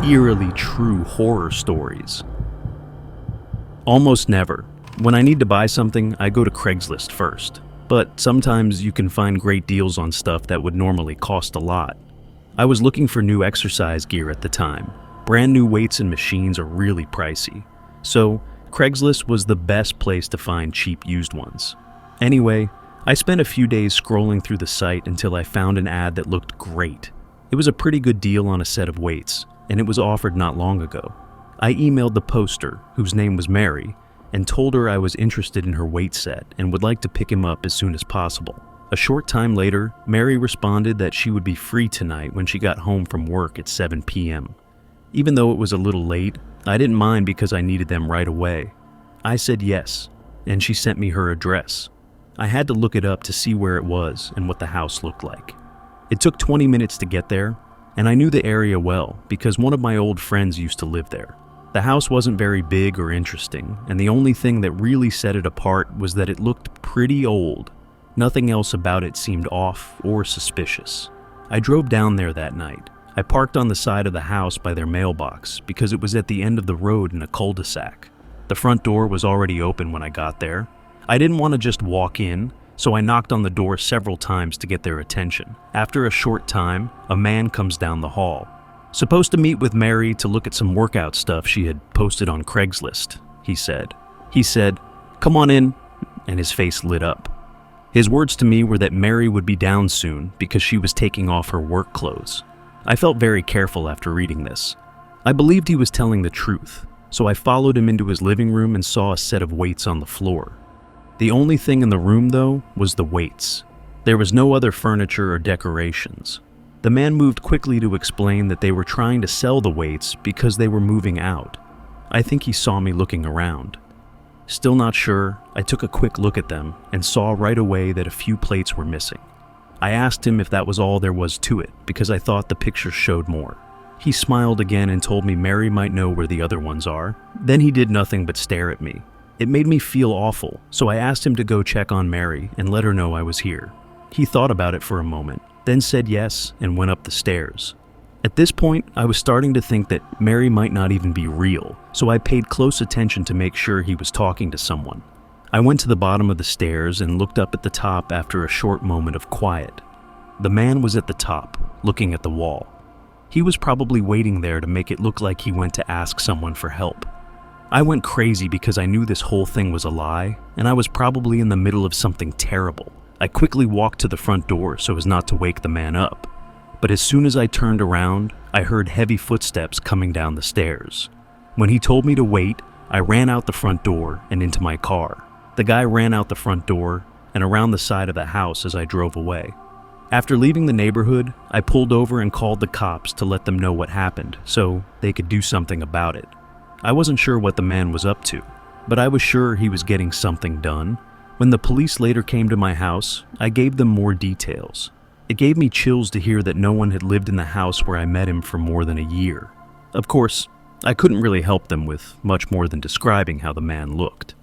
eerily true horror stories. Almost never. When I need to buy something, I go to Craigslist first. But sometimes you can find great deals on stuff that would normally cost a lot. I was looking for new exercise gear at the time. Brand new weights and machines are really pricey. So Craigslist was the best place to find cheap used ones. Anyway, I spent a few days scrolling through the site until I found an ad that looked great. It was a pretty good deal on a set of weights, and it was offered not long ago. I emailed the poster, whose name was Mary, and told her I was interested in her weight set and would like to pick him up as soon as possible. A short time later, Mary responded that she would be free tonight when she got home from work at 7 p.m. Even though it was a little late, I didn't mind because I needed them right away. I said yes, and she sent me her address. I had to look it up to see where it was and what the house looked like. It took 20 minutes to get there, and I knew the area well because one of my old friends used to live there. The house wasn't very big or interesting, and the only thing that really set it apart was that it looked pretty old. Nothing else about it seemed off or suspicious. I drove down there that night. I parked on the side of the house by their mailbox because it was at the end of the road in a cul-de-sac. The front door was already open when I got there. I didn't want to just walk in, so I knocked on the door several times to get their attention. After a short time, a man comes down the hall. Supposed to meet with Mary to look at some workout stuff she had posted on Craigslist, he said. He said, "Come on in," and his face lit up. His words to me were that Mary would be down soon because she was taking off her work clothes. I felt very careful after reading this. I believed he was telling the truth, so I followed him into his living room and saw a set of weights on the floor. The only thing in the room, though, was the weights. There was no other furniture or decorations. The man moved quickly to explain that they were trying to sell the weights because they were moving out. I think he saw me looking around. Still not sure, I took a quick look at them and saw right away that a few plates were missing. I asked him if that was all there was to it because I thought the pictures showed more. He smiled again and told me Mary might know where the other ones are. Then he did nothing but stare at me. It made me feel awful, so I asked him to go check on Mary and let her know I was here. He thought about it for a moment, then said yes and went up the stairs. At this point, I was starting to think that Mary might not even be real, so I paid close attention to make sure he was talking to someone. I went to the bottom of the stairs and looked up at the top after a short moment of quiet. The man was at the top, looking at the wall. He was probably waiting there to make it look like he went to ask someone for help. I went crazy because I knew this whole thing was a lie, and I was probably in the middle of something terrible. I quickly walked to the front door so as not to wake the man up. But as soon as I turned around, I heard heavy footsteps coming down the stairs. When he told me to wait, I ran out the front door and into my car. The guy ran out the front door and around the side of the house as I drove away. After leaving the neighborhood, I pulled over and called the cops to let them know what happened so they could do something about it. I wasn't sure what the man was up to, but I was sure he was getting something done. When the police later came to my house, I gave them more details. It gave me chills to hear that no one had lived in the house where I met him for more than a year. Of course, I couldn't really help them with much more than describing how the man looked.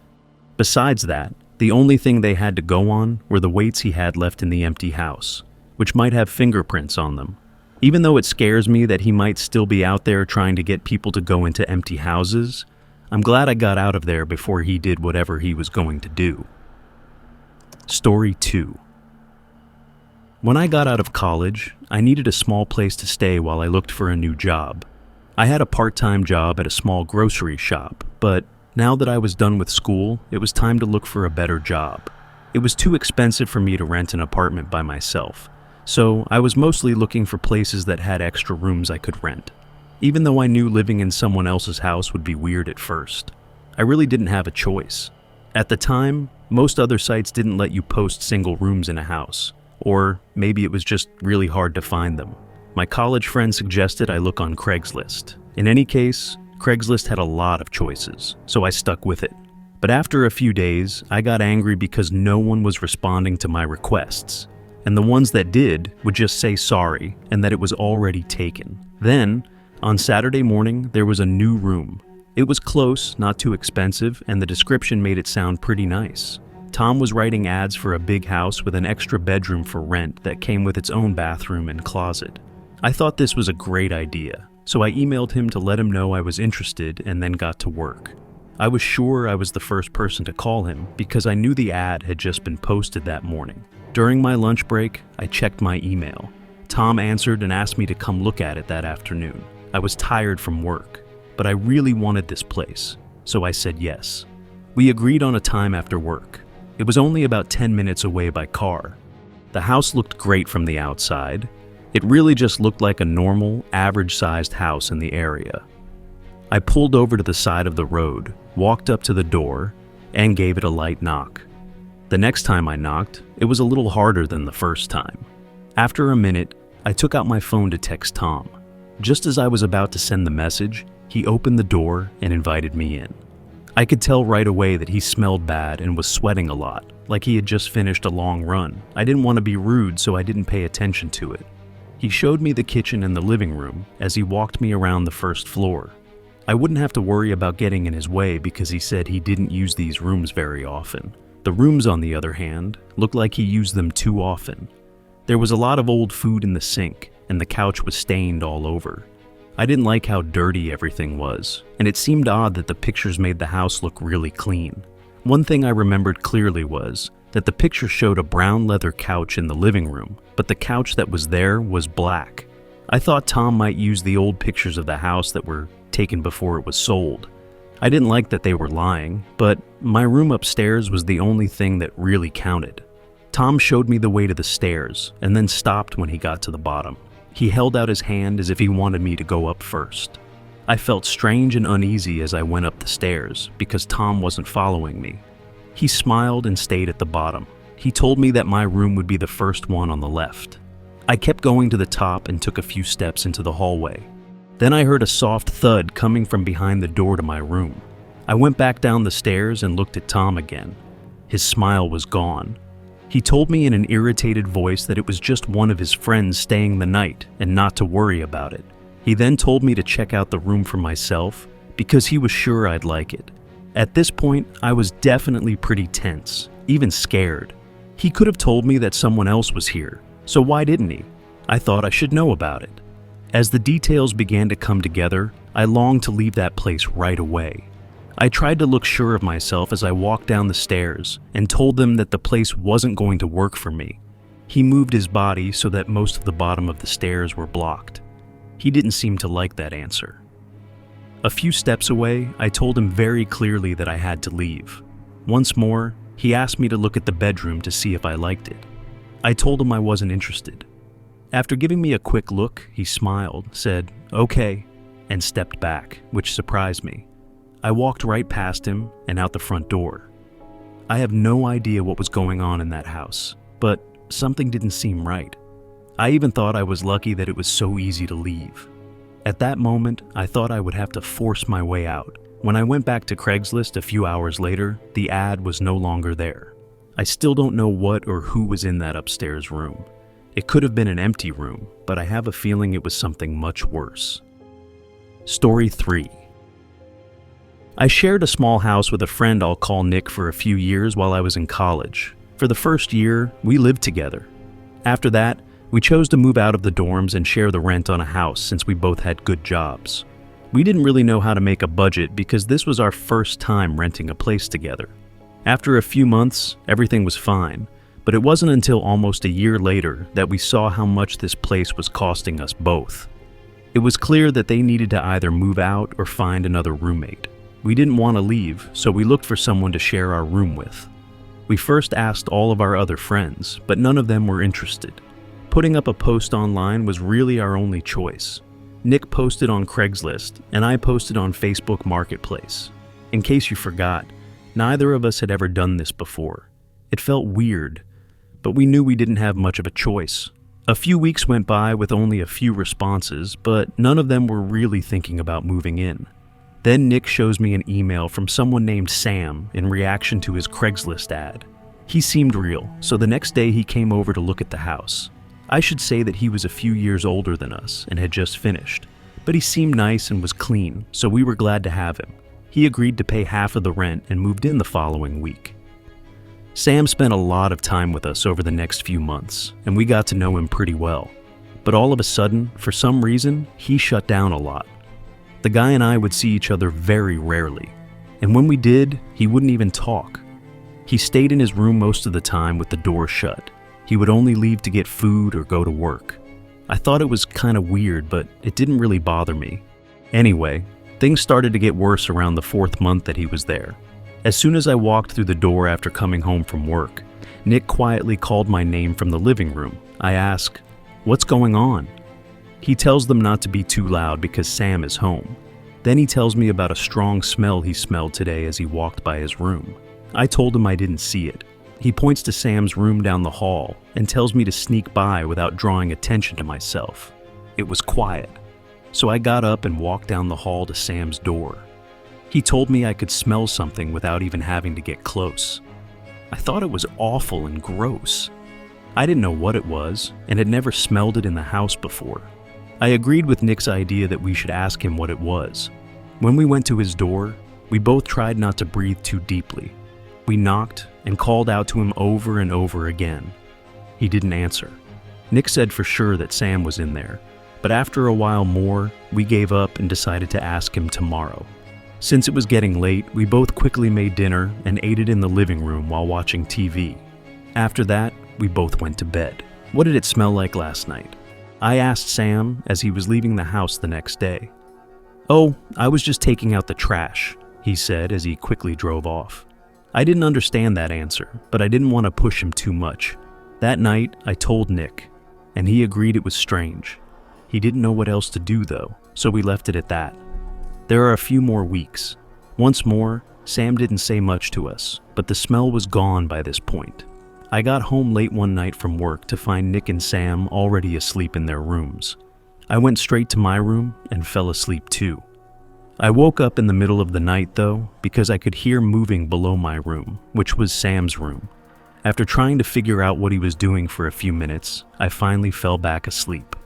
Besides that, the only thing they had to go on were the weights he had left in the empty house, which might have fingerprints on them. Even though it scares me that he might still be out there trying to get people to go into empty houses, I'm glad I got out of there before he did whatever he was going to do. Story 2. When I got out of college, I needed a small place to stay while I looked for a new job. I had a part-time job at a small grocery shop, but now that I was done with school, it was time to look for a better job. It was too expensive for me to rent an apartment by myself, so I was mostly looking for places that had extra rooms I could rent. Even though I knew living in someone else's house would be weird at first, I really didn't have a choice. At the time, most other sites didn't let you post single rooms in a house, or maybe it was just really hard to find them. My college friend suggested I look on Craigslist. In any case, Craigslist had a lot of choices, so I stuck with it. But after a few days, I got angry because no one was responding to my requests. And the ones that did would just say sorry and that it was already taken. Then, on Saturday morning, there was a new room. It was close, not too expensive, and the description made it sound pretty nice. Tom was writing ads for a big house with an extra bedroom for rent that came with its own bathroom and closet. I thought this was a great idea, So I emailed him to let him know I was interested and then got to work. I was sure I was the first person to call him because I knew the ad had just been posted that morning. During my lunch break, I checked my email. Tom answered and asked me to come look at it that afternoon. I was tired from work, but I really wanted this place, so I said yes. We agreed on a time after work. It was only about 10 minutes away by car. The house looked great from the outside. It really just looked like a normal, average-sized house in the area. I pulled over to the side of the road, walked up to the door, and gave it a light knock. The next time I knocked, it was a little harder than the first time. After a minute, I took out my phone to text Tom. Just as I was about to send the message, he opened the door and invited me in. I could tell right away that he smelled bad and was sweating a lot, like he had just finished a long run. I didn't want to be rude, so I didn't pay attention to it. He showed me the kitchen and the living room as he walked me around the first floor. I wouldn't have to worry about getting in his way because he said he didn't use these rooms very often. The rooms, on the other hand, looked like he used them too often. There was a lot of old food in the sink, and the couch was stained all over. I didn't like how dirty everything was, and it seemed odd that the pictures made the house look really clean. One thing I remembered clearly was that the picture showed a brown leather couch in the living room, but the couch that was there was black. I thought Tom might use the old pictures of the house that were taken before it was sold. I didn't like that they were lying, but my room upstairs was the only thing that really counted. Tom showed me the way to the stairs and then stopped when he got to the bottom. He held out his hand as if he wanted me to go up first. I felt strange and uneasy as I went up the stairs because Tom wasn't following me. He smiled and stayed at the bottom. He told me that my room would be the first one on the left. I kept going to the top and took a few steps into the hallway. Then I heard a soft thud coming from behind the door to my room. I went back down the stairs and looked at Tom again. His smile was gone. He told me in an irritated voice that it was just one of his friends staying the night and not to worry about it. He then told me to check out the room for myself because he was sure I'd like it. At this point, I was definitely pretty tense, even scared. He could have told me that someone else was here, so why didn't he? I thought I should know about it. As the details began to come together, I longed to leave that place right away. I tried to look sure of myself as I walked down the stairs and told them that the place wasn't going to work for me. He moved his body so that most of the bottom of the stairs were blocked. He didn't seem to like that answer. A few steps away, I told him very clearly that I had to leave. Once more, he asked me to look at the bedroom to see if I liked it. I told him I wasn't interested. After giving me a quick look, he smiled, said, "Okay," and stepped back, which surprised me. I walked right past him and out the front door. I have no idea what was going on in that house, but something didn't seem right. I even thought I was lucky that it was so easy to leave. At that moment, I thought I would have to force my way out. When I went back to Craigslist a few hours later, the ad was no longer there. I still don't know what or who was in that upstairs room. It could have been an empty room, but I have a feeling it was something much worse. Story 3. I shared a small house with a friend I'll call Nick for a few years while I was in college. For the first year, we lived together. After that, we chose to move out of the dorms and share the rent on a house since we both had good jobs. We didn't really know how to make a budget because this was our first time renting a place together. After a few months, everything was fine, but it wasn't until almost a year later that we saw how much this place was costing us both. It was clear that they needed to either move out or find another roommate. We didn't want to leave, so we looked for someone to share our room with. We first asked all of our other friends, but none of them were interested. Putting up a post online was really our only choice. Nick posted on Craigslist, and I posted on Facebook Marketplace. In case you forgot, neither of us had ever done this before. It felt weird, but we knew we didn't have much of a choice. A few weeks went by with only a few responses, but none of them were really thinking about moving in. Then Nick shows me an email from someone named Sam in reaction to his Craigslist ad. He seemed real, so the next day he came over to look at the house. I should say that he was a few years older than us and had just finished, but he seemed nice and was clean, so we were glad to have him. He agreed to pay half of the rent and moved in the following week. Sam spent a lot of time with us over the next few months, and we got to know him pretty well. But all of a sudden, for some reason, he shut down a lot. The guy and I would see each other very rarely, and when we did, he wouldn't even talk. He stayed in his room most of the time with the door shut. He would only leave to get food or go to work. I thought it was kind of weird, but it didn't really bother me. Anyway, things started to get worse around the 4th month that he was there. As soon as I walked through the door after coming home from work, Nick quietly called my name from the living room. I ask, "What's going on?" He tells them not to be too loud because Sam is home. Then he tells me about a strong smell he smelled today as he walked by his room. I told him I didn't see it. He points to Sam's room down the hall and tells me to sneak by without drawing attention to myself. It was quiet, so I got up and walked down the hall to Sam's door. He told me I could smell something without even having to get close. I thought it was awful and gross. I didn't know what it was and had never smelled it in the house before. I agreed with Nick's idea that we should ask him what it was. When we went to his door, we both tried not to breathe too deeply. We knocked and called out to him over and over again. He didn't answer. Nick said for sure that Sam was in there, but after a while more, we gave up and decided to ask him tomorrow. Since it was getting late, we both quickly made dinner and ate it in the living room while watching TV. After that, we both went to bed. What did it smell like last night? I asked Sam as he was leaving the house the next day. "Oh, I was just taking out the trash," he said as he quickly drove off. I didn't understand that answer, but I didn't want to push him too much. That night, I told Nick, and he agreed it was strange. He didn't know what else to do though, so we left it at that. There are a few more weeks. Once more, Sam didn't say much to us, but the smell was gone by this point. I got home late one night from work to find Nick and Sam already asleep in their rooms. I went straight to my room and fell asleep too. I woke up in the middle of the night though, because I could hear moving below my room, which was Sam's room. After trying to figure out what he was doing for a few minutes, I finally fell back asleep.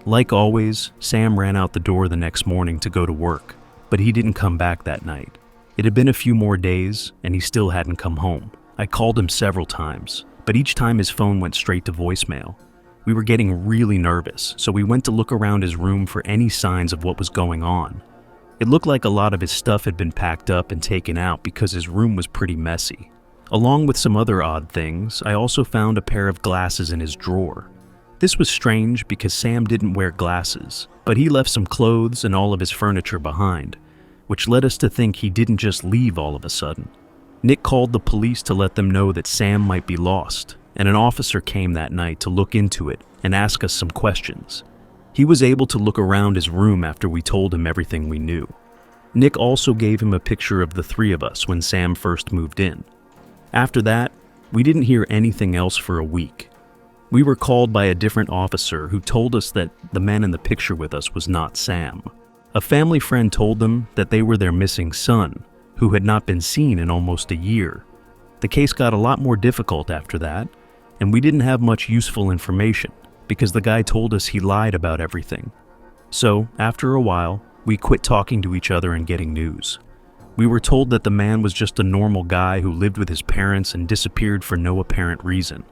Like always, Sam ran out the door the next morning to go to work, but he didn't come back that night. It had been a few more days, and he still hadn't come home. I called him several times, but each time his phone went straight to voicemail. We were getting really nervous, so we went to look around his room for any signs of what was going on. It looked like a lot of his stuff had been packed up and taken out because his room was pretty messy. Along with some other odd things, I also found a pair of glasses in his drawer. This was strange because Sam didn't wear glasses, but he left some clothes and all of his furniture behind, which led us to think he didn't just leave all of a sudden. Nick called the police to let them know that Sam might be lost, and an officer came that night to look into it and ask us some questions. He was able to look around his room after we told him everything we knew. Nick also gave him a picture of the three of us when Sam first moved in. After that, we didn't hear anything else for a week. We were called by a different officer who told us that the man in the picture with us was not Sam. A family friend told them that they were their missing son, who had not been seen in almost a year. The case got a lot more difficult after that, and we didn't have much useful information because the guy told us he lied about everything. So, after a while, we quit talking to each other and getting news. We were told that the man was just a normal guy who lived with his parents and disappeared for no apparent reason.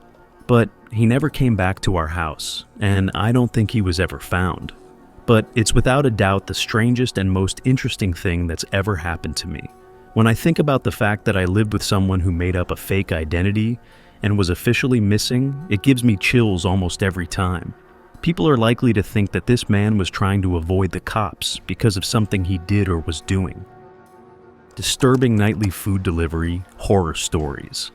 But he never came back to our house, and I don't think he was ever found. But it's without a doubt the strangest and most interesting thing that's ever happened to me. When I think about the fact that I lived with someone who made up a fake identity and was officially missing, it gives me chills almost every time. People are likely to think that this man was trying to avoid the cops because of something he did or was doing. Disturbing nightly food delivery horror stories.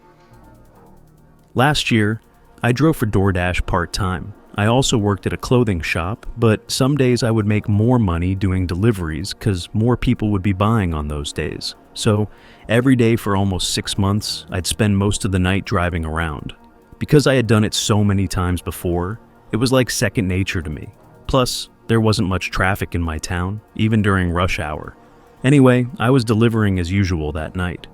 Last year, I drove for DoorDash part-time. I also worked at a clothing shop, but some days I would make more money doing deliveries because more people would be buying on those days. So every day for almost 6 months, I'd spend most of the night driving around. Because I had done it so many times before, it was like second nature to me. Plus, there wasn't much traffic in my town, even during rush hour. Anyway, I was delivering as usual that night.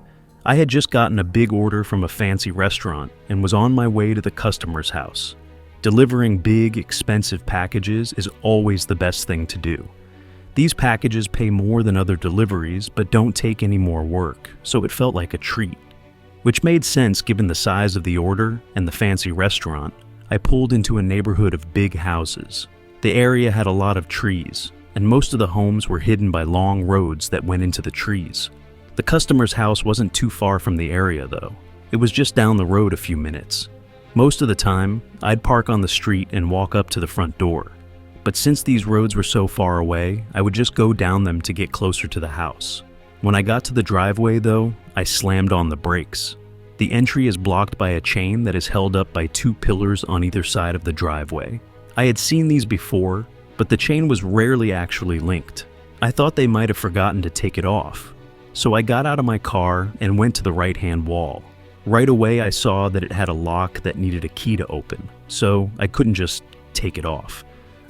I had just gotten a big order from a fancy restaurant and was on my way to the customer's house. Delivering big, expensive packages is always the best thing to do. These packages pay more than other deliveries but don't take any more work, so it felt like a treat. Which made sense given the size of the order and the fancy restaurant. I pulled into a neighborhood of big houses. The area had a lot of trees, and most of the homes were hidden by long roads that went into the trees. The customer's house wasn't too far from the area, though. It was just down the road a few minutes. Most of the time, I'd park on the street and walk up to the front door. But since these roads were so far away, I would just go down them to get closer to the house. When I got to the driveway, though, I slammed on the brakes. The entry is blocked by a chain that is held up by 2 pillars on either side of the driveway. I had seen these before, but the chain was rarely actually linked. I thought they might have forgotten to take it off. So I got out of my car and went to the right-hand wall. Right away, I saw that it had a lock that needed a key to open, so I couldn't just take it off.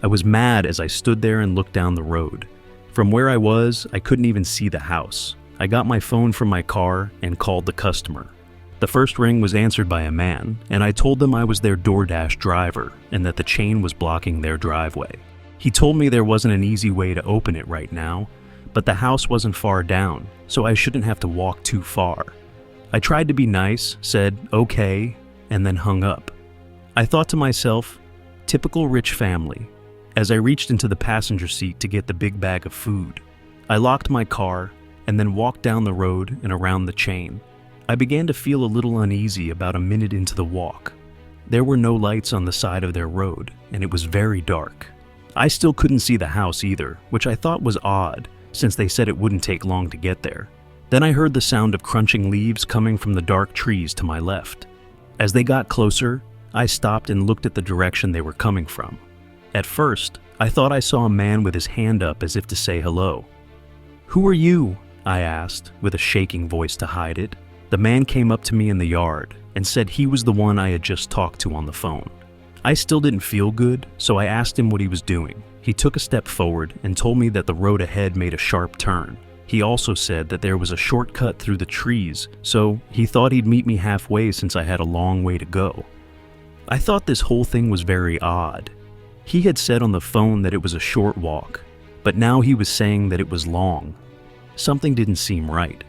I was mad as I stood there and looked down the road. From where I was, I couldn't even see the house. I got my phone from my car and called the customer. The first ring was answered by a man, and I told them I was their DoorDash driver and that the chain was blocking their driveway. He told me there wasn't an easy way to open it right now, but the house wasn't far down, so I shouldn't have to walk too far. I tried to be nice, said okay, and then hung up. I thought to myself, typical rich family, as I reached into the passenger seat to get the big bag of food. I locked my car and then walked down the road and around the chain. I began to feel a little uneasy about a minute into the walk. There were no lights on the side of their road, and it was very dark. I still couldn't see the house either, which I thought was odd, since they said it wouldn't take long to get there. Then I heard the sound of crunching leaves coming from the dark trees to my left. As they got closer, I stopped and looked at the direction they were coming from. At first, I thought I saw a man with his hand up as if to say hello. "Who are you?" I asked, with a shaking voice to hide it. The man came up to me in the yard and said he was the one I had just talked to on the phone. I still didn't feel good, so I asked him what he was doing. He took a step forward and told me that the road ahead made a sharp turn. He also said that there was a shortcut through the trees, so he thought he'd meet me halfway since I had a long way to go. I thought this whole thing was very odd. He had said on the phone that it was a short walk, but now he was saying that it was long. Something didn't seem right.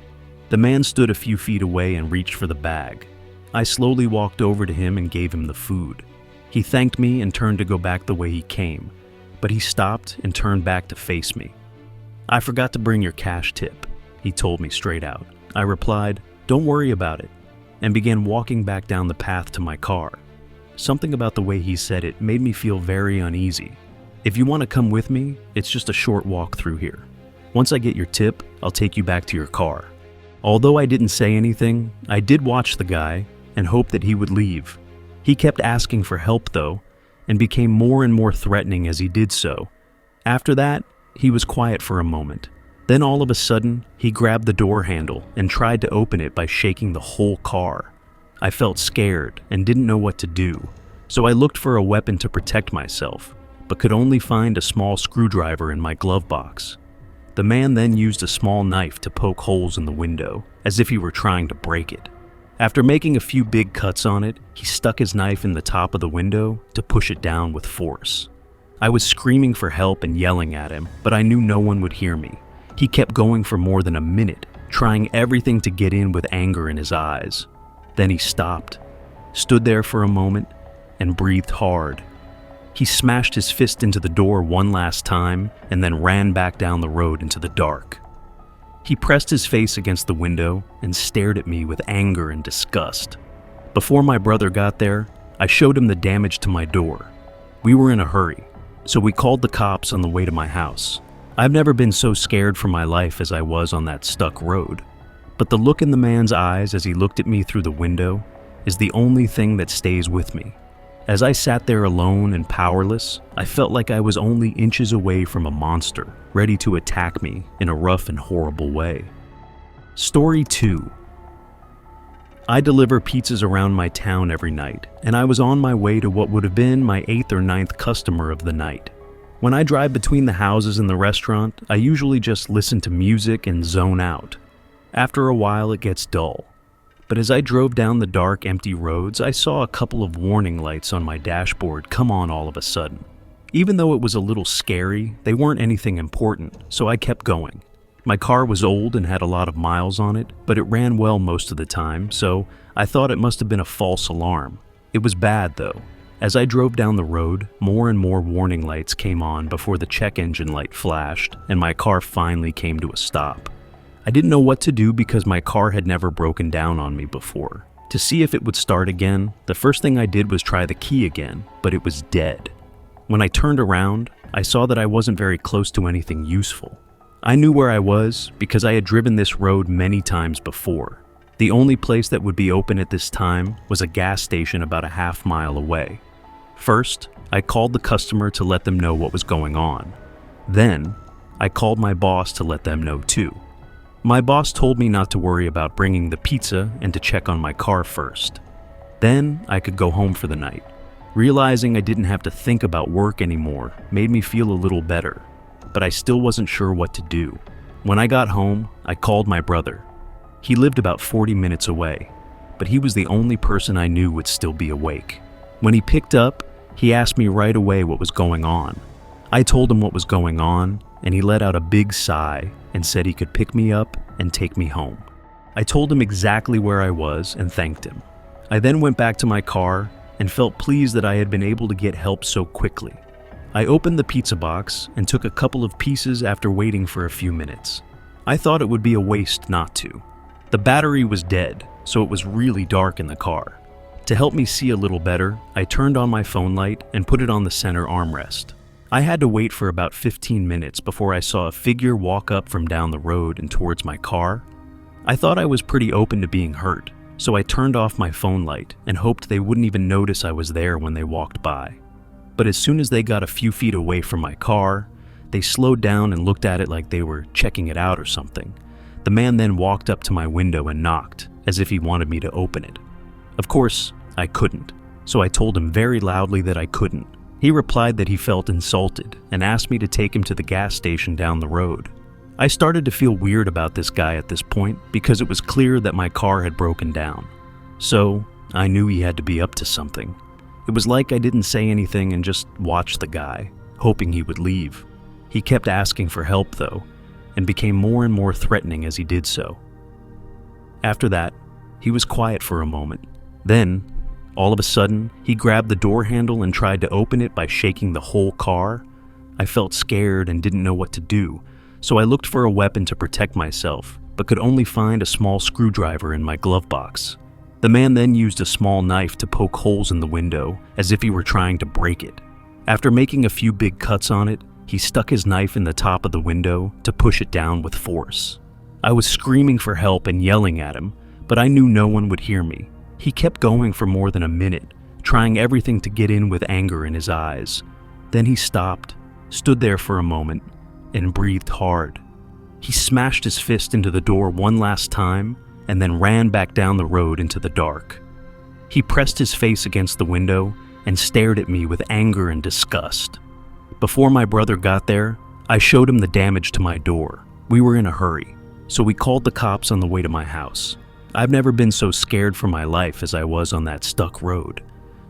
The man stood a few feet away and reached for the bag. I slowly walked over to him and gave him the food. He thanked me and turned to go back the way he came, but he stopped and turned back to face me. "I forgot to bring your cash tip," he told me straight out. I replied, "Don't worry about it," and began walking back down the path to my car. Something about the way he said it made me feel very uneasy. "If you want to come with me, it's just a short walk through here. Once I get your tip, I'll take you back to your car." Although I didn't say anything, I did watch the guy and hoped that he would leave. He kept asking for help though, and became more and more threatening as he did so. After that, he was quiet for a moment. Then all of a sudden, he grabbed the door handle and tried to open it by shaking the whole car. I felt scared and didn't know what to do, so I looked for a weapon to protect myself, but could only find a small screwdriver in my glove box. The man then used a small knife to poke holes in the window, as if he were trying to break it. After making a few big cuts on it, he stuck his knife in the top of the window to push it down with force. I was screaming for help and yelling at him, but I knew no one would hear me. He kept going for more than a minute, trying everything to get in with anger in his eyes. Then he stopped, stood there for a moment, and breathed hard. He smashed his fist into the door one last time and then ran back down the road into the dark. He pressed his face against the window and stared at me with anger and disgust. Before my brother got there, I showed him the damage to my door. We were in a hurry, so we called the cops on the way to my house. I've never been so scared for my life as I was on that stuck road. But the look in the man's eyes as he looked at me through the window is the only thing that stays with me. As I sat there alone and powerless, I felt like I was only inches away from a monster, ready to attack me in a rough and horrible way. Story 2. I deliver pizzas around my town every night, and I was on my way to what would have been my 8th or 9th customer of the night. When I drive between the houses and the restaurant, I usually just listen to music and zone out. After a while, it gets dull. But as I drove down the dark, empty roads, I saw a couple of warning lights on my dashboard come on all of a sudden. Even though it was a little scary, they weren't anything important, so I kept going. My car was old and had a lot of miles on it, but it ran well most of the time, so I thought it must have been a false alarm. It was bad though, As I drove down the road, more and more warning lights came on before the check engine light flashed, and my car finally came to a stop. I didn't know what to do because my car had never broken down on me before. To see if it would start again, the first thing I did was try the key again, but it was dead. When I turned around, I saw that I wasn't very close to anything useful. I knew where I was because I had driven this road many times before. The only place that would be open at this time was a gas station about a half-mile away. First, I called the customer to let them know what was going on. Then, I called my boss to let them know too. My boss told me not to worry about bringing the pizza and to check on my car first. Then, I could go home for the night. Realizing I didn't have to think about work anymore made me feel a little better, but I still wasn't sure what to do. When I got home, I called my brother. He lived about 40 minutes away, but he was the only person I knew would still be awake. When he picked up, he asked me right away what was going on. I told him what was going on, and he let out a big sigh and said he could pick me up and take me home. I told him exactly where I was and thanked him. I then went back to my car and felt pleased that I had been able to get help so quickly. I opened the pizza box and took a couple of pieces after waiting for a few minutes. I thought it would be a waste not to. The battery was dead, so it was really dark in the car. To help me see a little better, I turned on my phone light and put it on the center armrest. I had to wait for about 15 minutes before I saw a figure walk up from down the road and towards my car. I thought I was pretty open to being hurt, so I turned off my phone light and hoped they wouldn't even notice I was there when they walked by. But as soon as they got a few feet away from my car, they slowed down and looked at it like they were checking it out or something. The man then walked up to my window and knocked, as if he wanted me to open it. Of course, I couldn't, so I told him very loudly that I couldn't. He replied that he felt insulted and asked me to take him to the gas station down the road. I started to feel weird about this guy at this point because it was clear that my car had broken down. So, I knew he had to be up to something. It was like I didn't say anything and just watched the guy, hoping he would leave. He kept asking for help though, and became more and more threatening as he did so. After that, he was quiet for a moment. Then, all of a sudden, he grabbed the door handle and tried to open it by shaking the whole car. I felt scared and didn't know what to do, so I looked for a weapon to protect myself, but could only find a small screwdriver in my glove box. The man then used a small knife to poke holes in the window, as if he were trying to break it. After making a few big cuts on it, he stuck his knife in the top of the window to push it down with force. I was screaming for help and yelling at him, but I knew no one would hear me. He kept going for more than a minute, trying everything to get in with anger in his eyes. Then he stopped, stood there for a moment, and breathed hard. He smashed his fist into the door one last time and then ran back down the road into the dark. He pressed his face against the window and stared at me with anger and disgust. Before my brother got there, I showed him the damage to my door. We were in a hurry, so we called the cops on the way to my house. I've never been so scared for my life as I was on that stuck road.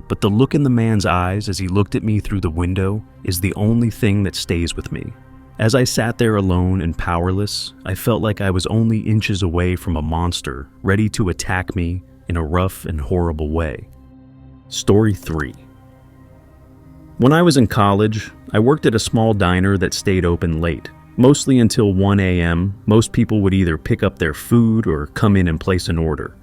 But the look in the man's eyes as he looked at me through the window is the only thing that stays with me. As I sat there alone and powerless, I felt like I was only inches away from a monster ready to attack me in a rough and horrible way. Story 3. When I was in college, I worked at a small diner that stayed open late. Mostly until 1 a.m., most people would either pick up their food or come in and place an order.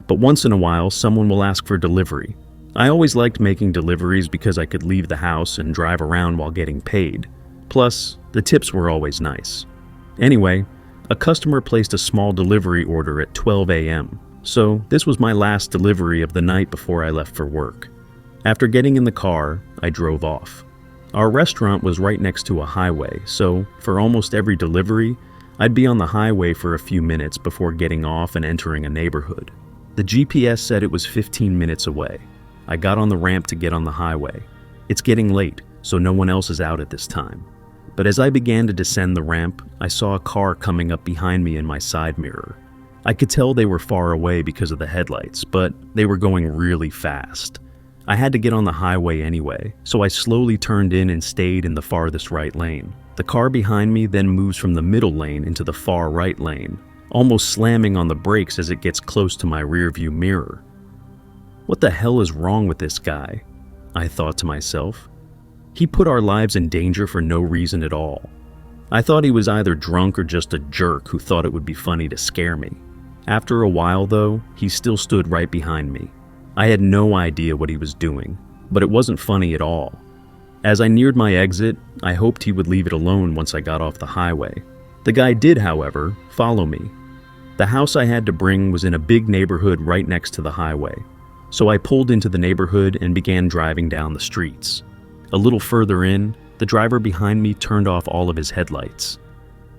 But once in a while, someone will ask for delivery. I always liked making deliveries because I could leave the house and drive around while getting paid. Plus, the tips were always nice. Anyway, a customer placed a small delivery order at 12 a.m., so this was my last delivery of the night before I left for work. After getting in the car, I drove off. Our restaurant was right next to a highway, so for almost every delivery, I'd be on the highway for a few minutes before getting off and entering a neighborhood. The GPS said it was 15 minutes away. I got on the ramp to get on the highway. It's getting late, so no one else is out at this time. But as I began to descend the ramp, I saw a car coming up behind me in my side mirror. I could tell they were far away because of the headlights, but they were going really fast. I had to get on the highway anyway, so I slowly turned in and stayed in the farthest right lane. The car behind me then moves from the middle lane into the far right lane, almost slamming on the brakes as it gets close to my rearview mirror. What the hell is wrong with this guy? I thought to myself. He put our lives in danger for no reason at all. I thought he was either drunk or just a jerk who thought it would be funny to scare me. After a while, though, he still stood right behind me. I had no idea what he was doing, but it wasn't funny at all. As I neared my exit, I hoped he would leave it alone once I got off the highway. The guy did, however, follow me. The house I had to bring was in a big neighborhood right next to the highway, so I pulled into the neighborhood and began driving down the streets. A little further in, the driver behind me turned off all of his headlights.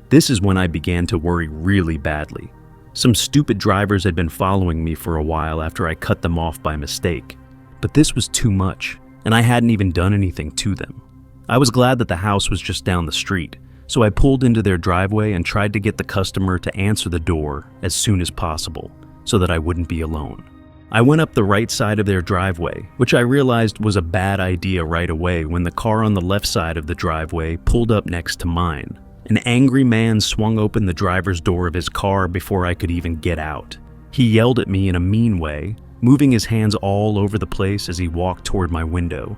This is when I began to worry really badly. Some stupid drivers had been following me for a while after I cut them off by mistake, but this was too much, and I hadn't even done anything to them. I was glad that the house was just down the street, so I pulled into their driveway and tried to get the customer to answer the door as soon as possible, so that I wouldn't be alone. I went up the right side of their driveway, which I realized was a bad idea right away when the car on the left side of the driveway pulled up next to mine. An angry man swung open the driver's door of his car before I could even get out. He yelled at me in a mean way, moving his hands all over the place as he walked toward my window.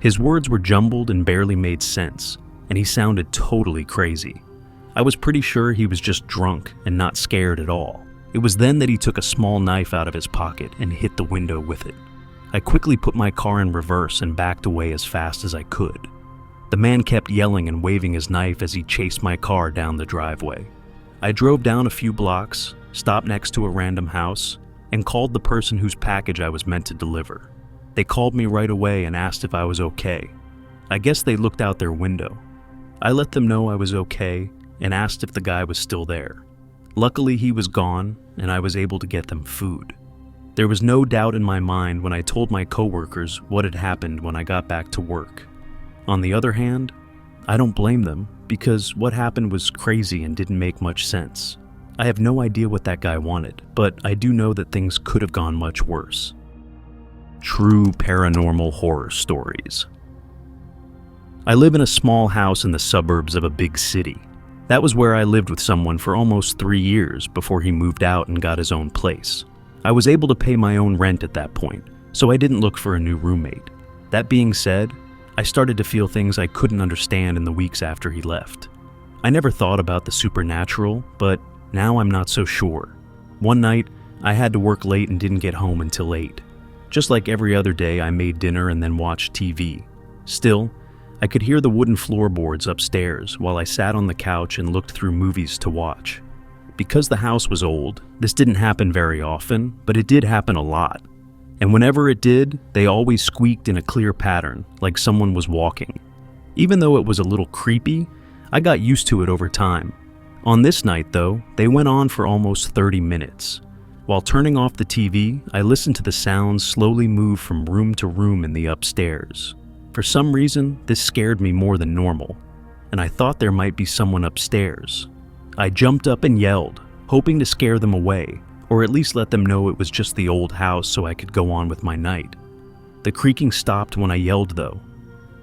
His words were jumbled and barely made sense, and he sounded totally crazy. I was pretty sure he was just drunk and not scared at all. It was then that he took a small knife out of his pocket and hit the window with it. I quickly put my car in reverse and backed away as fast as I could. The man kept yelling and waving his knife as he chased my car down the driveway. I drove down a few blocks, stopped next to a random house, and called the person whose package I was meant to deliver. They called me right away and asked if I was okay. I guess they looked out their window. I let them know I was okay and asked if the guy was still there. Luckily, he was gone, and I was able to get them food. There was no doubt in my mind when I told my coworkers what had happened when I got back to work. On the other hand, I don't blame them, because what happened was crazy and didn't make much sense. I have no idea what that guy wanted, but I do know that things could have gone much worse. True paranormal horror stories. I live in a small house in the suburbs of a big city. That was where I lived with someone for almost 3 years before he moved out and got his own place. I was able to pay my own rent at that point, so I didn't look for a new roommate. That being said, I started to feel things I couldn't understand in the weeks after he left. I never thought about the supernatural, but now I'm not so sure. One night, I had to work late and didn't get home until 8. Just like every other day, I made dinner and then watched TV. Still, I could hear the wooden floorboards upstairs while I sat on the couch and looked through movies to watch. Because the house was old, this didn't happen very often, but it did happen a lot. And whenever it did, they always squeaked in a clear pattern, like someone was walking. Even though it was a little creepy, I got used to it over time. On this night, though, they went on for almost 30 minutes. While turning off the TV, I listened to the sounds slowly move from room to room in the upstairs. For some reason, this scared me more than normal, and I thought there might be someone upstairs. I jumped up and yelled, hoping to scare them away, or at least let them know it was just the old house so I could go on with my night. The creaking stopped when I yelled, though.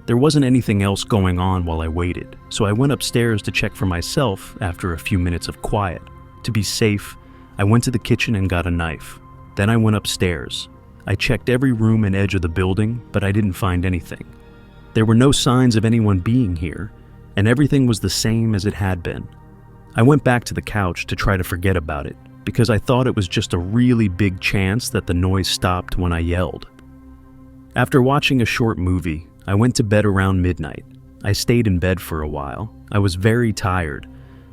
There wasn't anything else going on while I waited, so I went upstairs to check for myself after a few minutes of quiet. To be safe, I went to the kitchen and got a knife. Then I went upstairs. I checked every room and edge of the building, but I didn't find anything. There were no signs of anyone being here, and everything was the same as it had been. I went back to the couch to try to forget about it, because I thought it was just a really big chance that the noise stopped when I yelled. After watching a short movie, I went to bed around midnight. I stayed in bed for a while. I was very tired,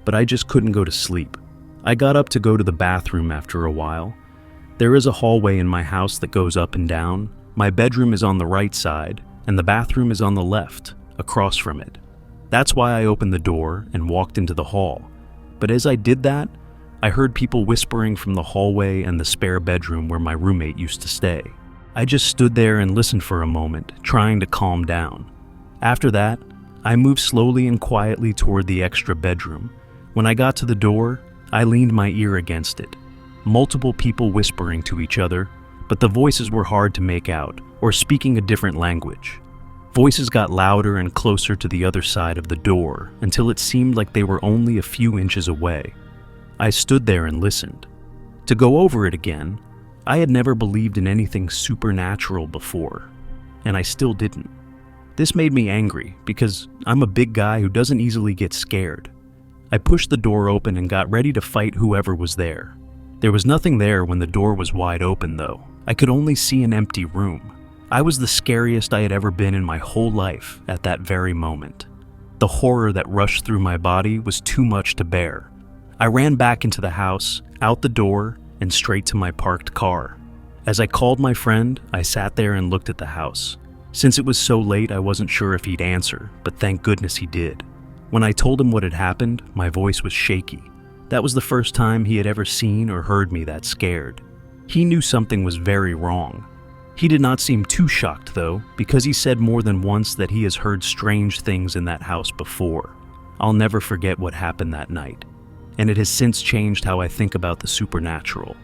but I just couldn't go to sleep. I got up to go to the bathroom after a while. There is a hallway in my house that goes up and down. My bedroom is on the right side, and the bathroom is on the left, across from it. That's why I opened the door and walked into the hall. But as I did that, I heard people whispering from the hallway and the spare bedroom where my roommate used to stay. I just stood there and listened for a moment, trying to calm down. After that, I moved slowly and quietly toward the extra bedroom. When I got to the door, I leaned my ear against it. Multiple people whispering to each other, but the voices were hard to make out, or speaking a different language. Voices got louder and closer to the other side of the door until it seemed like they were only a few inches away. I stood there and listened. To go over it again, I had never believed in anything supernatural before. and I still didn't. This made me angry because I'm a big guy who doesn't easily get scared. I pushed the door open and got ready to fight whoever was there. There was nothing there when the door was wide open, though. I could only see an empty room. I was the scariest I had ever been in my whole life at that very moment. The horror that rushed through my body was too much to bear. I ran back into the house, out the door, and straight to my parked car. As I called my friend, I sat there and looked at the house. Since it was so late, I wasn't sure if he'd answer, but thank goodness he did. When I told him what had happened, my voice was shaky. That was the first time he had ever seen or heard me that scared. He knew something was very wrong. He did not seem too shocked, though, because he said more than once that he has heard strange things in that house before. I'll never forget what happened that night, and it has since changed how I think about the supernatural.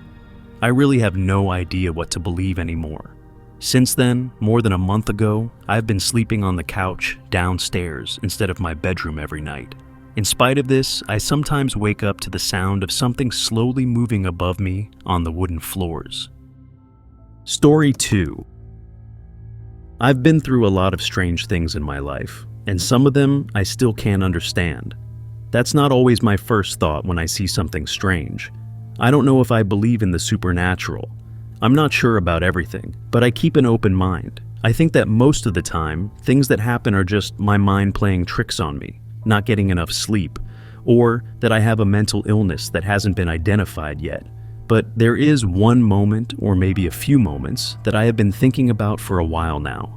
I really have no idea what to believe anymore. Since then, more than a month ago, I've been sleeping on the couch downstairs instead of my bedroom every night. In spite of this, I sometimes wake up to the sound of something slowly moving above me on the wooden floors. Story 2. I've been through a lot of strange things in my life, and some of them I still can't understand. That's not always my first thought when I see something strange. I don't know if I believe in the supernatural. I'm not sure about everything, but I keep an open mind. I think that most of the time, things that happen are just my mind playing tricks on me, not getting enough sleep, or that I have a mental illness that hasn't been identified yet. But there is one moment, or maybe a few moments, that I have been thinking about for a while now.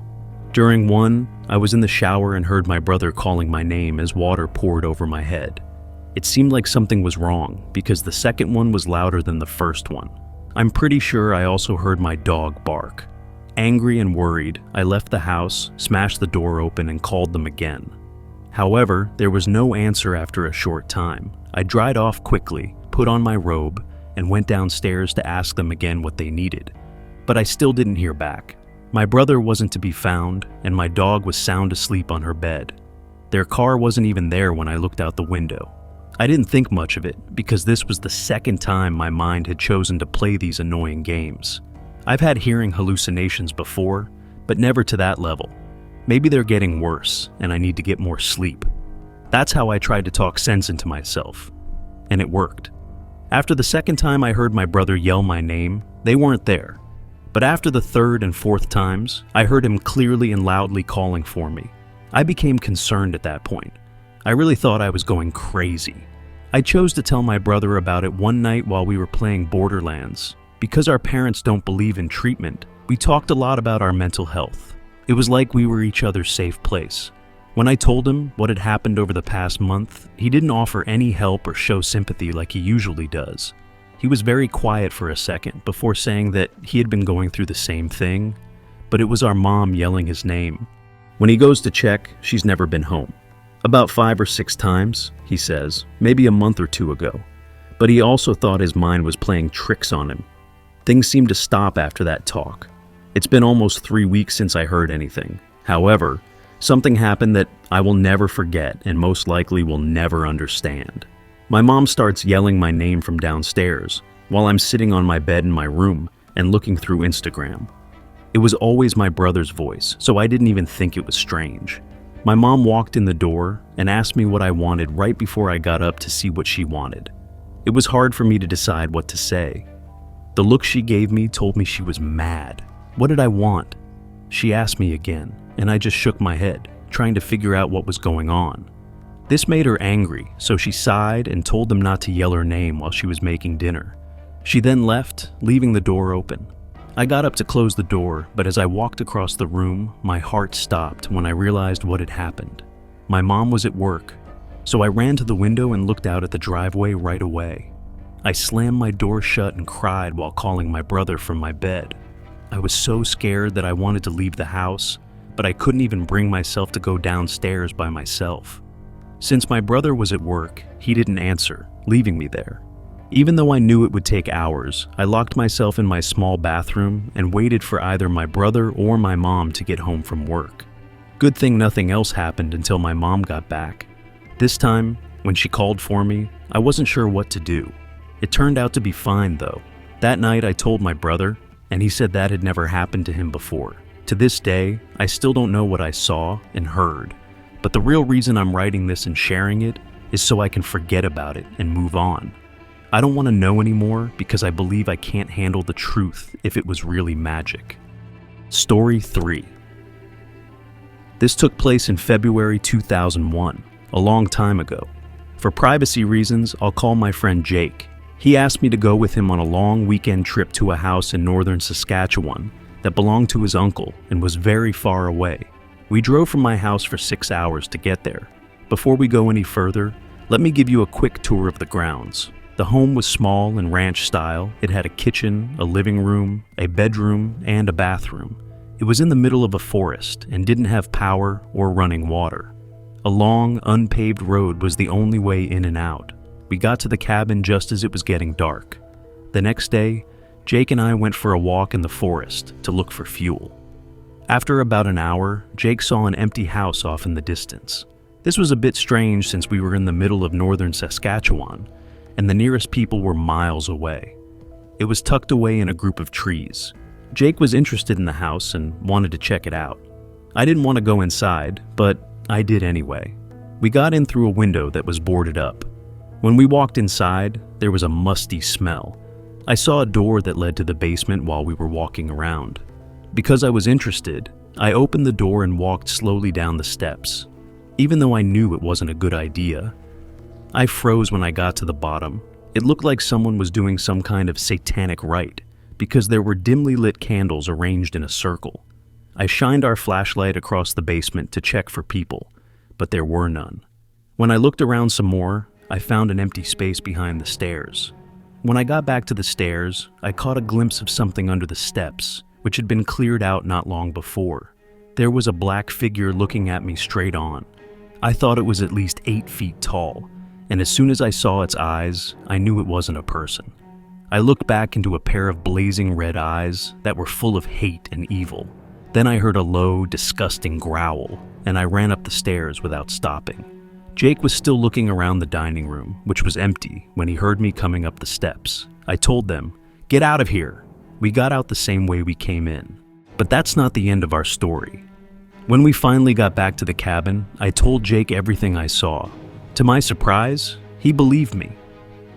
During one, I was in the shower and heard my brother calling my name as water poured over my head. It seemed like something was wrong, because the second one was louder than the first one. I'm pretty sure I also heard my dog bark. Angry and worried, I left the house, smashed the door open, and called them again. However, there was no answer after a short time. I dried off quickly, put on my robe, and went downstairs to ask them again what they needed. But I still didn't hear back. My brother wasn't to be found, and my dog was sound asleep on her bed. Their car wasn't even there when I looked out the window. I didn't think much of it, because this was the second time my mind had chosen to play these annoying games. I've had hearing hallucinations before, but never to that level. Maybe they're getting worse, and I need to get more sleep. That's how I tried to talk sense into myself. And it worked. After the second time I heard my brother yell my name, they weren't there. But after the third and fourth times, I heard him clearly and loudly calling for me. I became concerned at that point. I really thought I was going crazy. I chose to tell my brother about it one night while we were playing Borderlands. Because our parents don't believe in treatment, we talked a lot about our mental health. It was like we were each other's safe place. When I told him what had happened over the past month, he didn't offer any help or show sympathy like he usually does. He was very quiet for a second before saying that he had been going through the same thing, but it was our mom yelling his name. When he goes to check, she's never been home. About 5 or 6 times, he says, maybe a month or two ago. But he also thought his mind was playing tricks on him. Things seemed to stop after that talk. It's been almost 3 weeks since I heard anything. However, something happened that I will never forget and most likely will never understand. My mom starts yelling my name from downstairs while I'm sitting on my bed in my room and looking through Instagram. It was always my brother's voice, so I didn't even think it was strange. My mom walked in the door and asked me what I wanted right before I got up to see what she wanted. It was hard for me to decide what to say. The look she gave me told me she was mad. What did I want? She asked me again, and I just shook my head, trying to figure out what was going on. This made her angry, so she sighed and told them not to yell her name while she was making dinner. She then left, leaving the door open. I got up to close the door, but as I walked across the room, my heart stopped when I realized what had happened. My mom was at work, so I ran to the window and looked out at the driveway right away. I slammed my door shut and cried while calling my brother from my bed. I was so scared that I wanted to leave the house, but I couldn't even bring myself to go downstairs by myself. Since my brother was at work, he didn't answer, leaving me there. Even though I knew it would take hours, I locked myself in my small bathroom and waited for either my brother or my mom to get home from work. Good thing nothing else happened until my mom got back. This time, when she called for me, I wasn't sure what to do. It turned out to be fine though. That night I told my brother, and he said that had never happened to him before. To this day, I still don't know what I saw and heard, but the real reason I'm writing this and sharing it is so I can forget about it and move on. I don't want to know anymore because I believe I can't handle the truth if it was really magic. Story 3. This took place in February 2001, a long time ago. For privacy reasons, I'll call my friend Jake. He asked me to go with him on a long weekend trip to a house in northern Saskatchewan that belonged to his uncle and was very far away. We drove from my house for 6 hours to get there. Before we go any further, let me give you a quick tour of the grounds. The home was small and ranch style. It had a kitchen, a living room, a bedroom, and a bathroom. It was in the middle of a forest and didn't have power or running water. A long, unpaved road was the only way in and out. We got to the cabin just as it was getting dark. The next day, Jake and I went for a walk in the forest to look for fuel. After about an hour, Jake saw an empty house off in the distance. This was a bit strange since we were in the middle of northern Saskatchewan, and the nearest people were miles away. It was tucked away in a group of trees. Jake was interested in the house and wanted to check it out. I didn't want to go inside, but I did anyway. We got in through a window that was boarded up. When we walked inside, there was a musty smell. I saw a door that led to the basement while we were walking around. Because I was interested, I opened the door and walked slowly down the steps. Even though I knew it wasn't a good idea, I froze when I got to the bottom. It looked like someone was doing some kind of satanic rite, because there were dimly lit candles arranged in a circle. I shined our flashlight across the basement to check for people, but there were none. When I looked around some more, I found an empty space behind the stairs. When I got back to the stairs, I caught a glimpse of something under the steps, which had been cleared out not long before. There was a black figure looking at me straight on. I thought it was at least 8 feet tall, and as soon as I saw its eyes, I knew it wasn't a person. I looked back into a pair of blazing red eyes that were full of hate and evil. Then I heard a low, disgusting growl, and I ran up the stairs without stopping. Jake was still looking around the dining room, which was empty, when he heard me coming up the steps. I told them, "Get out of here!" We got out the same way we came in. But that's not the end of our story. When we finally got back to the cabin, I told Jake everything I saw. To my surprise, he believed me.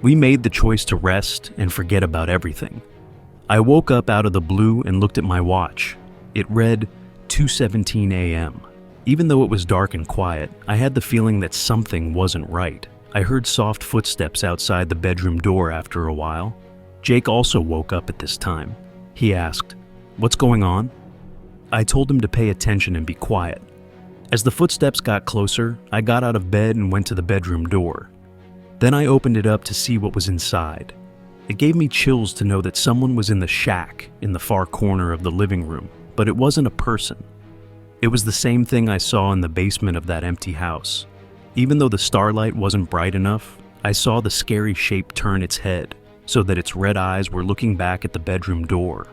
We made the choice to rest and forget about everything. I woke up out of the blue and looked at my watch. It read 2:17 a.m. Even though it was dark and quiet, I had the feeling that something wasn't right. I heard soft footsteps outside the bedroom door after a while. Jake also woke up at this time. He asked, "What's going on?" I told him to pay attention and be quiet. As the footsteps got closer, I got out of bed and went to the bedroom door. Then I opened it up to see what was inside. It gave me chills to know that someone was in the shack in the far corner of the living room, but it wasn't a person. It was the same thing I saw in the basement of that empty house. Even though the starlight wasn't bright enough, I saw the scary shape turn its head so that its red eyes were looking back at the bedroom door.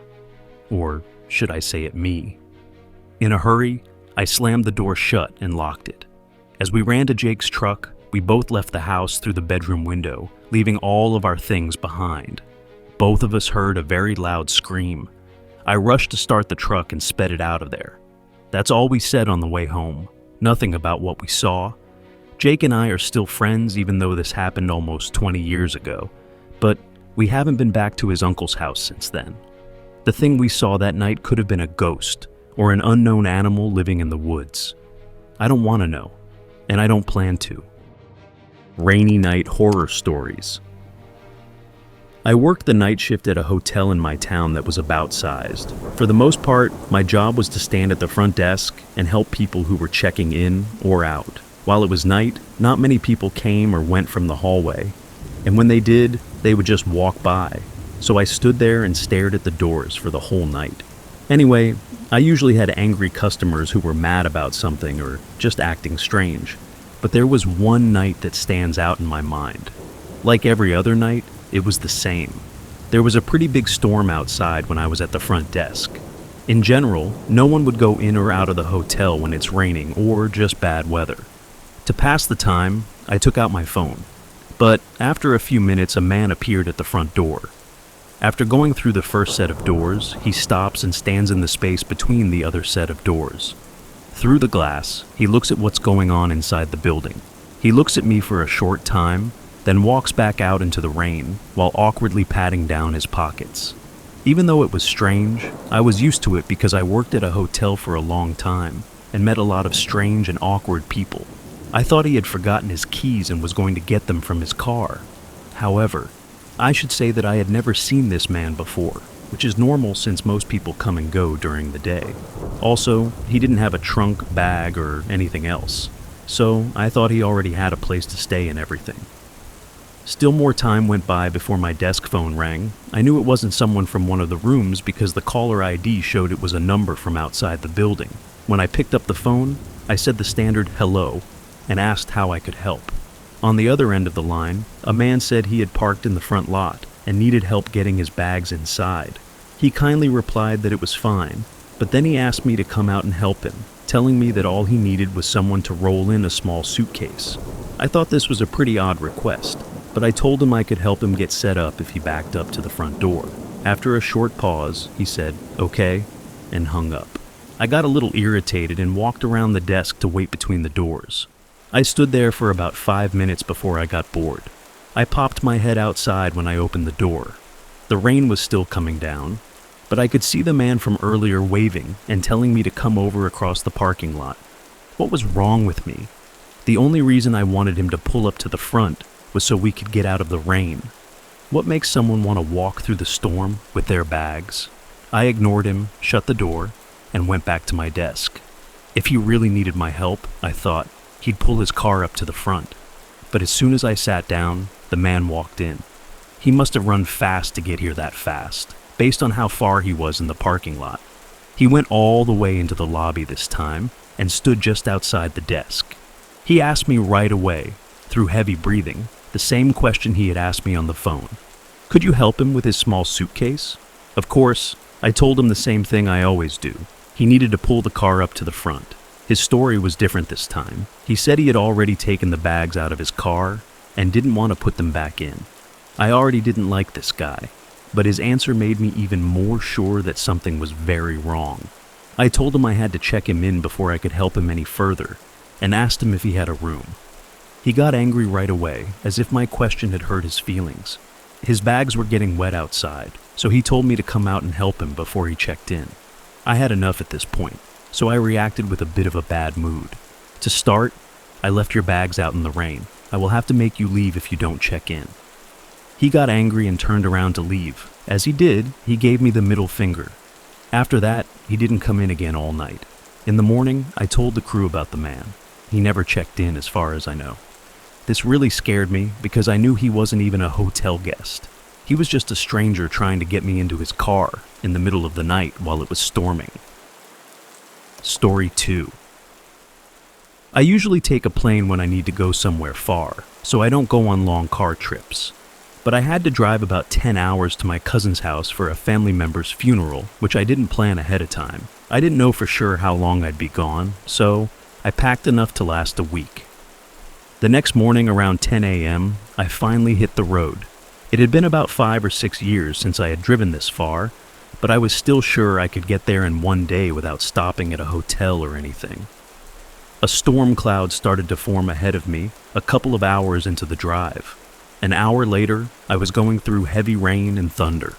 Or should I say at me? In a hurry, I slammed the door shut and locked it. As we ran to Jake's truck, we both left the house through the bedroom window, leaving all of our things behind. Both of us heard a very loud scream. I rushed to start the truck and sped it out of there. That's all we said on the way home. Nothing about what we saw. Jake and I are still friends even though this happened almost 20 years ago, but we haven't been back to his uncle's house since then. The thing we saw that night could have been a ghost or an unknown animal living in the woods. I don't want to know, and I don't plan to. Rainy night horror stories. I worked the night shift at a hotel in my town that was about sized. For the most part, my job was to stand at the front desk and help people who were checking in or out. While it was night, not many people came or went from the hallway, and when they did, they would just walk by. So I stood there and stared at the doors for the whole night. Anyway, I usually had angry customers who were mad about something or just acting strange. But there was one night that stands out in my mind. Like every other night, it was the same. There was a pretty big storm outside when I was at the front desk. In general, no one would go in or out of the hotel when it's raining or just bad weather. To pass the time, I took out my phone. But after a few minutes, a man appeared at the front door. After going through the first set of doors, he stops and stands in the space between the other set of doors. Through the glass, he looks at what's going on inside the building. He looks at me for a short time, then walks back out into the rain while awkwardly patting down his pockets. Even though it was strange, I was used to it because I worked at a hotel for a long time and met a lot of strange and awkward people. I thought he had forgotten his keys and was going to get them from his car. However, I should say that I had never seen this man before, which is normal since most people come and go during the day. Also, he didn't have a trunk, bag, or anything else, so I thought he already had a place to stay and everything. Still more time went by before my desk phone rang. I knew it wasn't someone from one of the rooms because the caller ID showed it was a number from outside the building. When I picked up the phone, I said the standard hello and asked how I could help. On the other end of the line, a man said he had parked in the front lot and needed help getting his bags inside. He kindly replied that it was fine, but then he asked me to come out and help him, telling me that all he needed was someone to roll in a small suitcase. I thought this was a pretty odd request, but I told him I could help him get set up if he backed up to the front door. After a short pause, he said, "Okay," and hung up. I got a little irritated and walked around the desk to wait between the doors. I stood there for about 5 minutes before I got bored. I popped my head outside when I opened the door. The rain was still coming down, but I could see the man from earlier waving and telling me to come over across the parking lot. What was wrong with me? The only reason I wanted him to pull up to the front was so we could get out of the rain. What makes someone want to walk through the storm with their bags? I ignored him, shut the door, and went back to my desk. If he really needed my help, I thought, he'd pull his car up to the front. But as soon as I sat down, the man walked in. He must have run fast to get here that fast, based on how far he was in the parking lot. He went all the way into the lobby this time and stood just outside the desk. He asked me right away, through heavy breathing, the same question he had asked me on the phone. Could you help him with his small suitcase? Of course, I told him the same thing I always do. He needed to pull the car up to the front. His story was different this time. He said he had already taken the bags out of his car and didn't want to put them back in. I already didn't like this guy, but his answer made me even more sure that something was very wrong. I told him I had to check him in before I could help him any further, and asked him if he had a room. He got angry right away, as if my question had hurt his feelings. His bags were getting wet outside, so he told me to come out and help him before he checked in. I had enough at this point, so I reacted with a bit of a bad mood. To start, I left your bags out in the rain. I will have to make you leave if you don't check in. He got angry and turned around to leave. As he did, he gave me the middle finger. After that, he didn't come in again all night. In the morning, I told the crew about the man. He never checked in as far as I know. This really scared me because I knew he wasn't even a hotel guest. He was just a stranger trying to get me into his car in the middle of the night while it was storming. Story 2. I usually take a plane when I need to go somewhere far, so I don't go on long car trips. But I had to drive about 10 hours to my cousin's house for a family member's funeral, which I didn't plan ahead of time. I didn't know for sure how long I'd be gone, so I packed enough to last a week. The next morning around 10 a.m., I finally hit the road. It had been about 5 or 6 years since I had driven this far, but I was still sure I could get there in one day without stopping at a hotel or anything. A storm cloud started to form ahead of me a couple of hours into the drive. An hour later, I was going through heavy rain and thunder.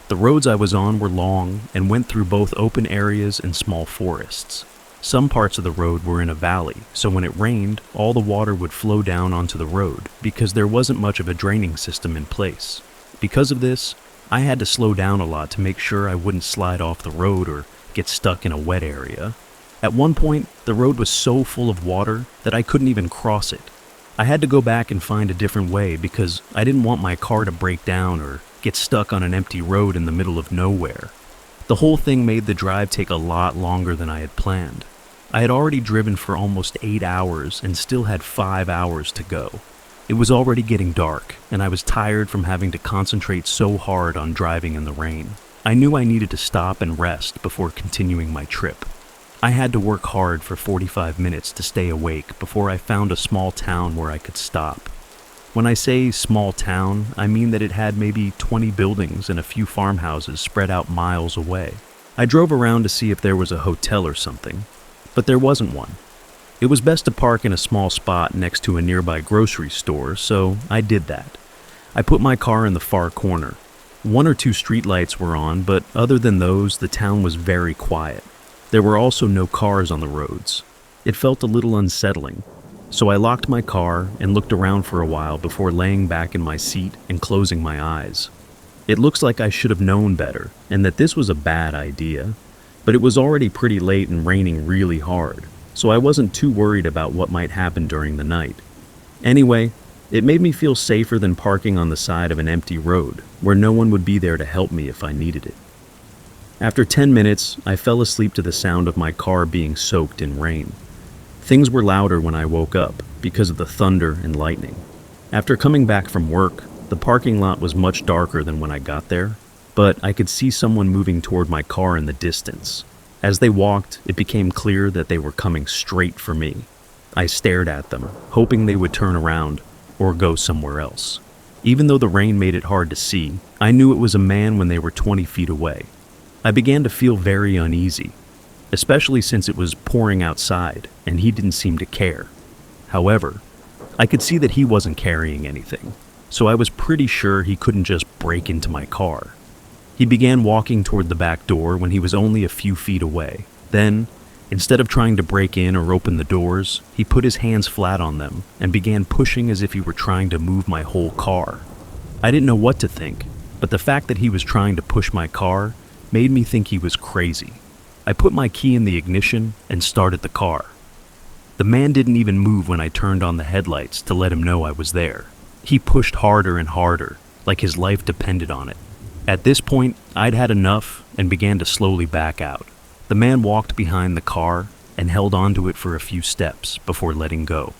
The roads I was on were long and went through both open areas and small forests. Some parts of the road were in a valley, so when it rained, all the water would flow down onto the road because there wasn't much of a draining system in place. Because of this, I had to slow down a lot to make sure I wouldn't slide off the road or get stuck in a wet area. At one point, the road was so full of water that I couldn't even cross it. I had to go back and find a different way because I didn't want my car to break down or get stuck on an empty road in the middle of nowhere. The whole thing made the drive take a lot longer than I had planned. I had already driven for almost 8 hours and still had 5 hours to go. It was already getting dark, and I was tired from having to concentrate so hard on driving in the rain. I knew I needed to stop and rest before continuing my trip. I had to work hard for 45 minutes to stay awake before I found a small town where I could stop. When I say small town, I mean that it had maybe 20 buildings and a few farmhouses spread out miles away. I drove around to see if there was a hotel or something, but there wasn't one. It was best to park in a small spot next to a nearby grocery store, so I did that. I put my car in the far corner. One or two streetlights were on, but other than those, the town was very quiet. There were also no cars on the roads. It felt a little unsettling, so I locked my car and looked around for a while before laying back in my seat and closing my eyes. It looks like I should have known better, and that this was a bad idea, but it was already pretty late and raining really hard, so I wasn't too worried about what might happen during the night. Anyway, it made me feel safer than parking on the side of an empty road, where no one would be there to help me if I needed it. After 10 minutes, I fell asleep to the sound of my car being soaked in rain. Things were louder when I woke up because of the thunder and lightning. After coming back from work, the parking lot was much darker than when I got there, but I could see someone moving toward my car in the distance. As they walked, it became clear that they were coming straight for me. I stared at them, hoping they would turn around or go somewhere else. Even though the rain made it hard to see, I knew it was a man when they were 20 feet away. I began to feel very uneasy, especially since it was pouring outside and he didn't seem to care. However, I could see that he wasn't carrying anything, so I was pretty sure he couldn't just break into my car. He began walking toward the back door when he was only a few feet away. Then, instead of trying to break in or open the doors, he put his hands flat on them and began pushing as if he were trying to move my whole car. I didn't know what to think, but the fact that he was trying to push my car made me think he was crazy. I put my key in the ignition and started the car. The man didn't even move when I turned on the headlights to let him know I was there. He pushed harder and harder, like his life depended on it. At this point, I'd had enough and began to slowly back out. The man walked behind the car and held onto it for a few steps before letting go.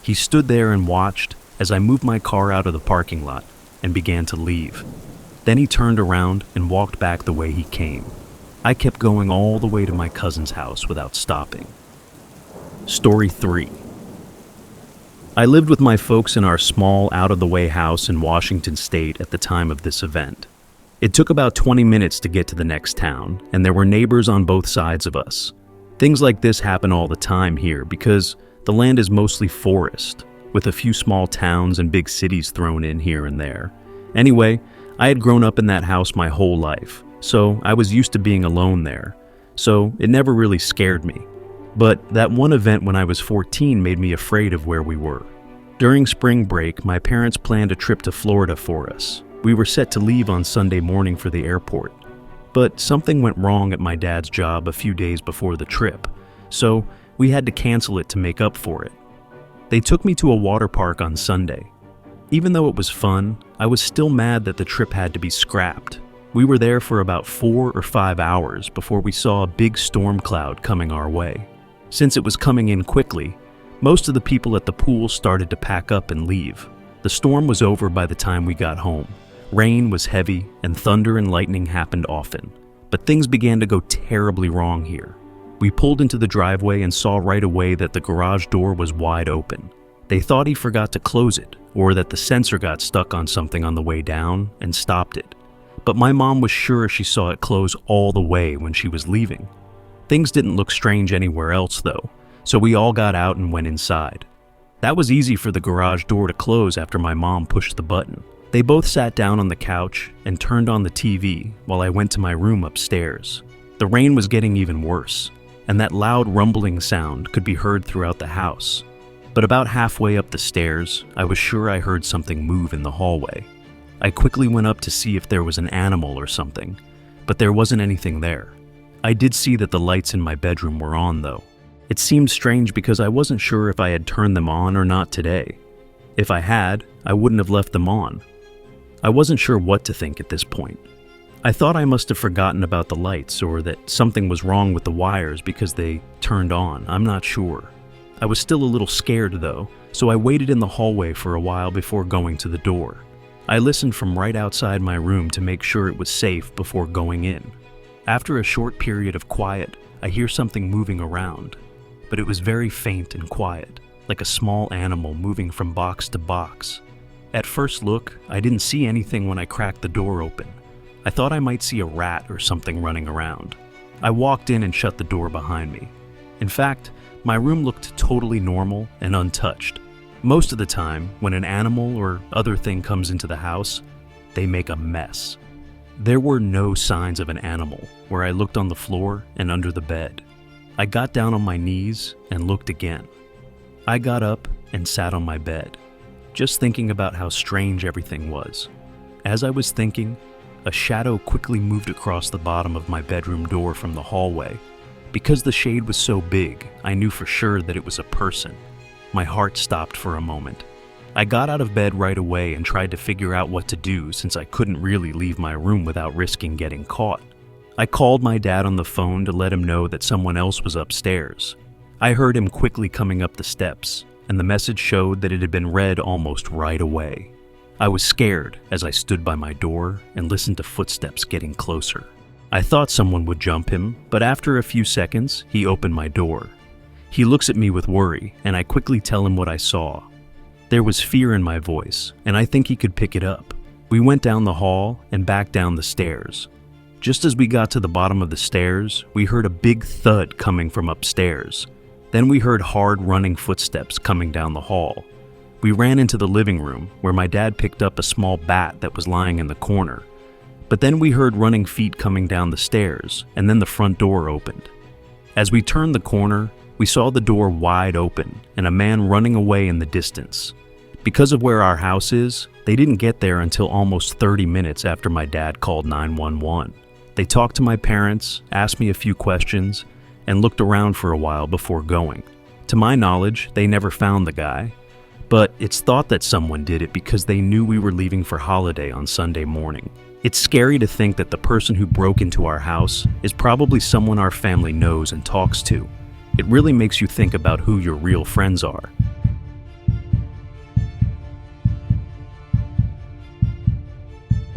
He stood there and watched as I moved my car out of the parking lot and began to leave. Then he turned around and walked back the way he came. I kept going all the way to my cousin's house without stopping. Story 3. I lived with my folks in our small, out-of-the-way house in Washington State at the time of this event. It took about 20 minutes to get to the next town, and there were neighbors on both sides of us. Things like this happen all the time here because the land is mostly forest, with a few small towns and big cities thrown in here and there. Anyway, I had grown up in that house my whole life, so I was used to being alone there, so it never really scared me. But that one event when I was 14 made me afraid of where we were. During spring break, my parents planned a trip to Florida for us. We were set to leave on Sunday morning for the airport, but something went wrong at my dad's job a few days before the trip, so we had to cancel it to make up for it. They took me to a water park on Sunday. Even though it was fun, I was still mad that the trip had to be scrapped. We were there for about 4 or 5 hours before we saw a big storm cloud coming our way. Since it was coming in quickly, most of the people at the pool started to pack up and leave. The storm was over by the time we got home. Rain was heavy, and thunder and lightning happened often. But things began to go terribly wrong here. We pulled into the driveway and saw right away that the garage door was wide open. They thought he forgot to close it, or that the sensor got stuck on something on the way down and stopped it. But my mom was sure she saw it close all the way when she was leaving. Things didn't look strange anywhere else though, so we all got out and went inside. That was easy for the garage door to close after my mom pushed the button. They both sat down on the couch and turned on the TV while I went to my room upstairs. The rain was getting even worse, and that loud rumbling sound could be heard throughout the house. But about halfway up the stairs, I was sure I heard something move in the hallway. I quickly went up to see if there was an animal or something, but there wasn't anything there. I did see that the lights in my bedroom were on though. It seemed strange because I wasn't sure if I had turned them on or not today. If I had, I wouldn't have left them on. I wasn't sure what to think at this point. I thought I must have forgotten about the lights or that something was wrong with the wires because they turned on. I'm not sure. I was still a little scared though, so I waited in the hallway for a while before going to the door. I listened from right outside my room to make sure it was safe before going in. After a short period of quiet, I hear something moving around, but it was very faint and quiet, like a small animal moving from box to box. At first look, I didn't see anything when I cracked the door open. I thought I might see a rat or something running around. I walked in and shut the door behind me. In fact, my room looked totally normal and untouched. Most of the time, when an animal or other thing comes into the house, they make a mess. There were no signs of an animal where I looked on the floor and under the bed. I got down on my knees and looked again. I got up and sat on my bed, just thinking about how strange everything was. As I was thinking, a shadow quickly moved across the bottom of my bedroom door from the hallway. Because the shade was so big, I knew for sure that it was a person. My heart stopped for a moment. I got out of bed right away and tried to figure out what to do since I couldn't really leave my room without risking getting caught. I called my dad on the phone to let him know that someone else was upstairs. I heard him quickly coming up the steps, and the message showed that it had been read almost right away. I was scared as I stood by my door and listened to footsteps getting closer. I thought someone would jump him, but after a few seconds, he opened my door. He looks at me with worry, and I quickly tell him what I saw. There was fear in my voice, and I think he could pick it up. We went down the hall and back down the stairs. Just as we got to the bottom of the stairs, we heard a big thud coming from upstairs. Then we heard hard running footsteps coming down the hall. We ran into the living room, where my dad picked up a small bat that was lying in the corner. But then we heard running feet coming down the stairs, and then the front door opened. As we turned the corner, we saw the door wide open and a man running away in the distance. Because of where our house is, they didn't get there until almost 30 minutes after my dad called 911. They talked to my parents, asked me a few questions, and looked around for a while before going. To my knowledge, they never found the guy, but it's thought that someone did it because they knew we were leaving for holiday on Sunday morning. It's scary to think that the person who broke into our house is probably someone our family knows and talks to. It really makes you think about who your real friends are.